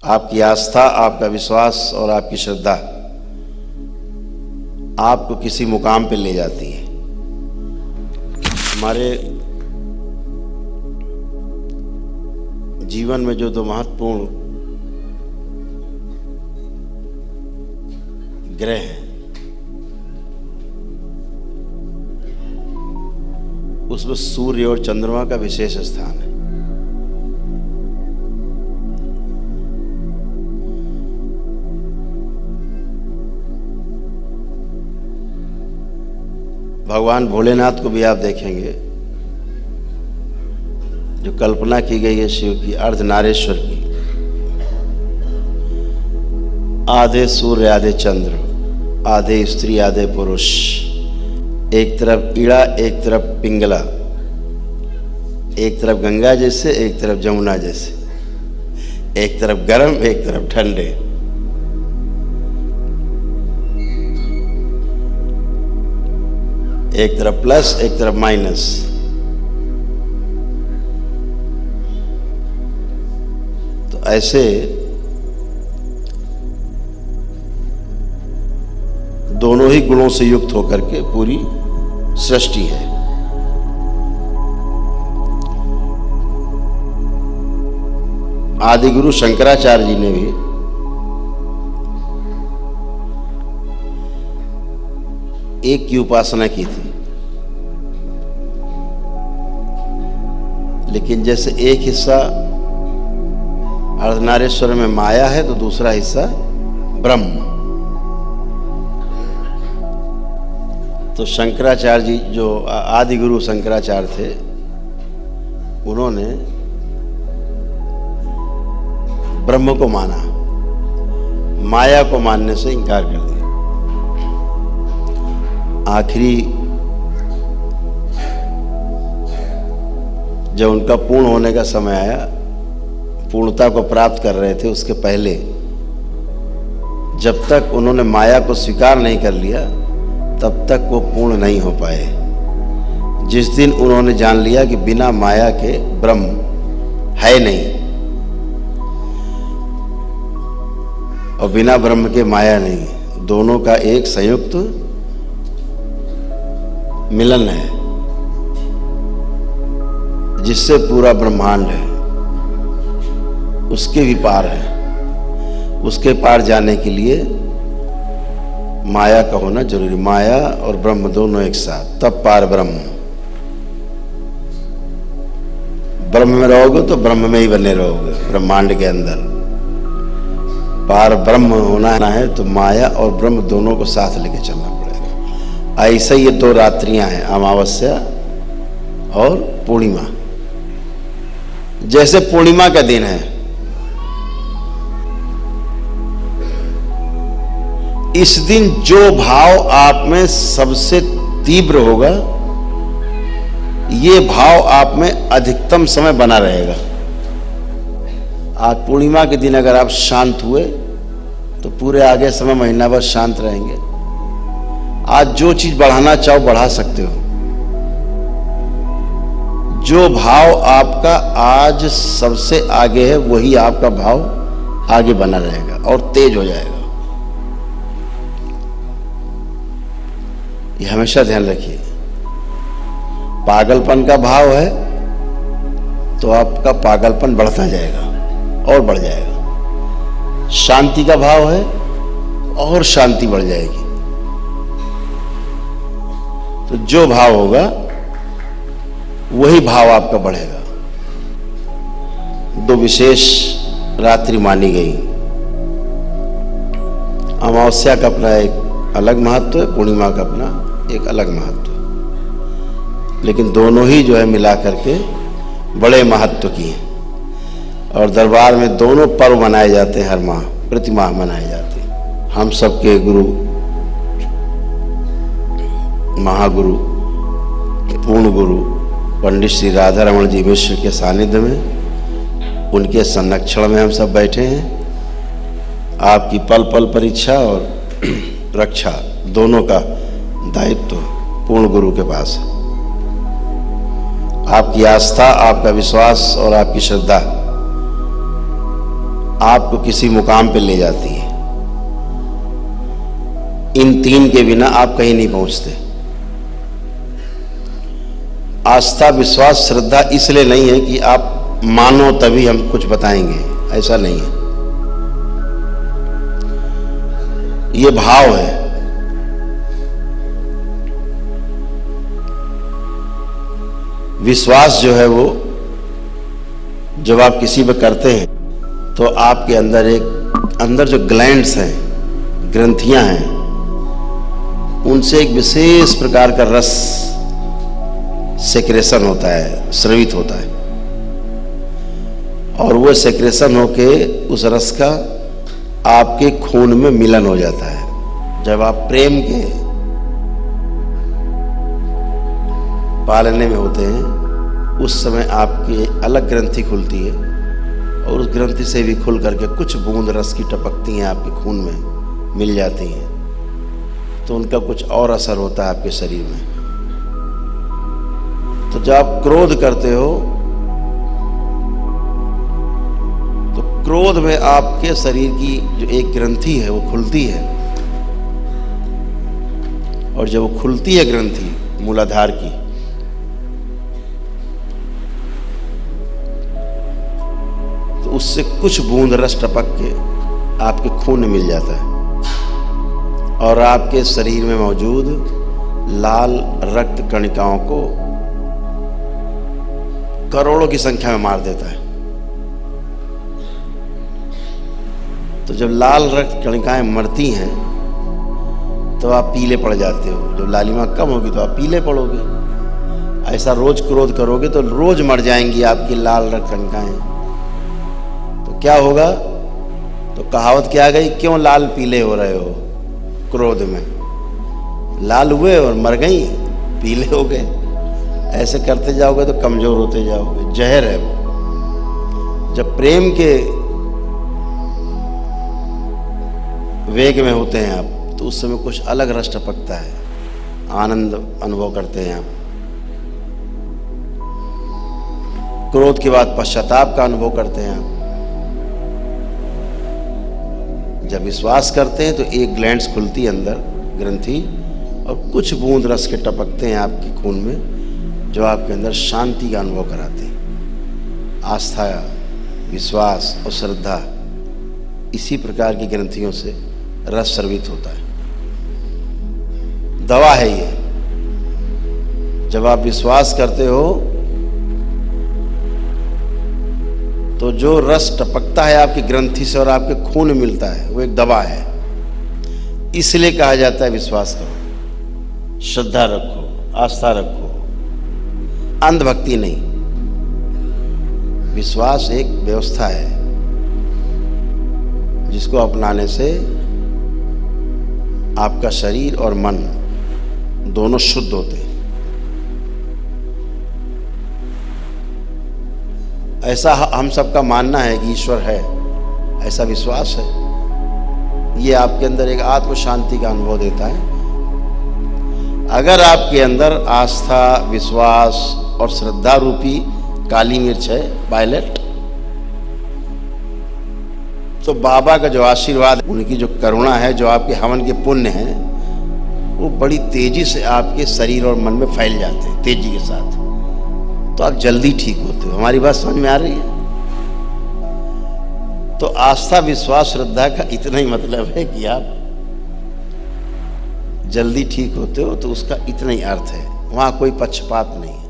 आपकी आस्था, आपका विश्वास और आपकी श्रद्धा आपको किसी मुकाम पे ले जाती है। हमारे जीवन में जो दो महत्वपूर्ण ग्रह हैं, उसमें सूर्य और चंद्रमा का विशेष स्थान है। भगवान भोलेनाथ को भी आप देखेंगे, जो कल्पना की गई है शिव की, अर्धनारेश्वर की, आधे सूर्य आधे चंद्र, आधे स्त्री आधे पुरुष, एक तरफ ईड़ा एक तरफ पिंगला, एक तरफ गंगा जैसे एक तरफ जमुना जैसे, एक तरफ गर्म एक तरफ ठंडे। एक तरफ प्लस एक तरफ माइनस। तो ऐसे दोनों ही गुणों से युक्त होकर के पूरी सृष्टि है। आदि गुरु शंकराचार्य जी ने भी एक की उपासना की थी, लेकिन जैसे एक हिस्सा अर्धनारेश्वर में माया है तो दूसरा हिस्सा ब्रह्म। तो शंकराचार्य जी, जो आदि गुरु शंकराचार्य थे, उन्होंने ब्रह्म को माना, माया को मानने से इनकार कर दिया। आखिरी जब उनका पूर्ण होने का समय आया, पूर्णता को प्राप्त कर रहे थे, उसके पहले जब तक उन्होंने माया को स्वीकार नहीं कर लिया तब तक वो पूर्ण नहीं हो पाए। जिस दिन उन्होंने जान लिया कि बिना माया के ब्रह्म है नहीं और बिना ब्रह्म के माया नहीं, दोनों का एक संयुक्त मिलन है, जिससे पूरा ब्रह्मांड है, उसके भी पार है। उसके पार जाने के लिए माया का होना जरूरी, माया और ब्रह्म दोनों एक साथ, तब पार ब्रह्म। ब्रह्म में रहोगे तो ब्रह्म में ही बने रहोगे, ब्रह्मांड के अंदर। पार ब्रह्म होना है तो माया और ब्रह्म दोनों को साथ लेके चलना पड़ेगा। ऐसे ये दो रात्रियां हैं, अमावस्या और पूर्णिमा। जैसे पूर्णिमा का दिन है, इस दिन जो भाव आप में सबसे तीव्र होगा, ये भाव आप में अधिकतम समय बना रहेगा। आज पूर्णिमा के दिन अगर आप शांत हुए तो पूरे आगे समय महीना भर शांत रहेंगे। आज जो चीज बढ़ाना चाहो बढ़ा सकते हो। जो भाव आपका आज सबसे आगे है वही आपका भाव आगे बना रहेगा और तेज हो जाएगा। ये हमेशा ध्यान रखिए। पागलपन का भाव है तो आपका पागलपन बढ़ता जाएगा और बढ़ जाएगा। शांति का भाव है और शांति बढ़ जाएगी। तो जो भाव होगा वही भाव आपका बढ़ेगा। दो विशेष रात्रि मानी गई। अमावस्या का अपना एक अलग महत्व है, पूर्णिमा का अपना एक अलग महत्व है, लेकिन दोनों ही जो है मिला करके बड़े महत्व की हैं। और दरबार में दोनों पर्व मनाए जाते हैं, हर माह प्रति माह मनाए जाते हैं। हम सबके गुरु महागुरु पूर्ण गुरु पंडित श्री राधा रमण जी मिश्र के सानिध्य में, उनके संरक्षण में हम सब बैठे हैं। आपकी पल पल परीक्षा और रक्षा दोनों का दायित्व पूर्ण गुरु के पास है। आपकी आस्था, आपका विश्वास और आपकी श्रद्धा आपको किसी मुकाम पे ले जाती है। इन तीन के बिना आप कहीं नहीं पहुंचते। आस्था, विश्वास, श्रद्धा इसलिए नहीं है कि आप मानो तभी हम कुछ बताएंगे, ऐसा नहीं है। ये भाव है। विश्वास जो है वो जब आप किसी पे करते हैं तो आपके अंदर जो ग्लैंड्स हैं, ग्रंथियां हैं, उनसे एक विशेष प्रकार का रस सेक्रेशन होता है, स्रवित होता है, और वो सेक्रेशन होके उस रस का आपके खून में मिलन हो जाता है। जब आप प्रेम के पालने में होते हैं उस समय आपकी अलग ग्रंथि खुलती है और उस ग्रंथि से भी खुल करके कुछ बूंद रस की टपकती हैं, आपके खून में मिल जाती हैं, तो उनका कुछ और असर होता है आपके शरीर में। तो जब आप क्रोध करते हो तो क्रोध में आपके शरीर की जो एक ग्रंथि है वो खुलती है, और जब वो खुलती है ग्रंथि मूलाधार की, तो उससे कुछ बूंद रस टपक के आपके खून में मिल जाता है और आपके शरीर में मौजूद लाल रक्त कणिकाओं को करोड़ों की संख्या में मार देता है। तो जब लाल रक्त कणिकाएं मरती हैं तो आप पीले पड़ जाते हो। जब लालिमा कम होगी तो आप पीले पड़ोगे। ऐसा रोज क्रोध करोगे तो रोज मर जाएंगी आपकी लाल रक्त कणिकाएं। तो क्या होगा? तो कहावत क्या गई, क्यों लाल पीले हो रहे हो क्रोध में? लाल हुए और मर गई, पीले हो गए। ऐसे करते जाओगे तो कमजोर होते जाओगे, जहर है वो। जब प्रेम के वेग में होते हैं आप तो उस समय कुछ अलग रस टपकता है, आनंद अनुभव करते हैं आप। क्रोध के बाद पश्चाताप का अनुभव करते हैं आप। जब विश्वास करते हैं तो एक ग्लैंड्स खुलती है अंदर ग्रंथि और कुछ बूंद रस के टपकते हैं आपके खून में जो आपके अंदर शांति का अनुभव कराते हैं। आस्था, विश्वास और श्रद्धा, इसी प्रकार की ग्रंथियों से रस स्रवित होता है। दवा है ये। जब आप विश्वास करते हो तो जो रस टपकता है आपकी ग्रंथि से और आपके खून में मिलता है वो एक दवा है। इसलिए कहा जाता है विश्वास करो, श्रद्धा रखो, आस्था रखो, अंधभक्ति नहीं। विश्वास एक व्यवस्था है जिसको अपनाने से आपका शरीर और मन दोनों शुद्ध होते हैं। ऐसा हम सबका मानना है कि ईश्वर है, ऐसा विश्वास है। ये आपके अंदर एक आत्म शांति का अनुभव देता है। अगर आपके अंदर आस्था, विश्वास और श्रद्धा रूपी काली मिर्च है, वायलेट, तो बाबा का जो आशीर्वाद, उनकी जो करुणा है, जो आपके हवन के पुण्य हैं, वो बड़ी तेजी से आपके शरीर और मन में फैल जाते हैं, तेजी के साथ। तो आप जल्दी ठीक होते हो। हमारी बात समझ में आ रही है? तो आस्था, विश्वास, श्रद्धा का इतना ही मतलब है कि आप जल्दी ठीक होते हो, तो उसका इतना ही अर्थ है। वहां कोई पक्षपात नहीं।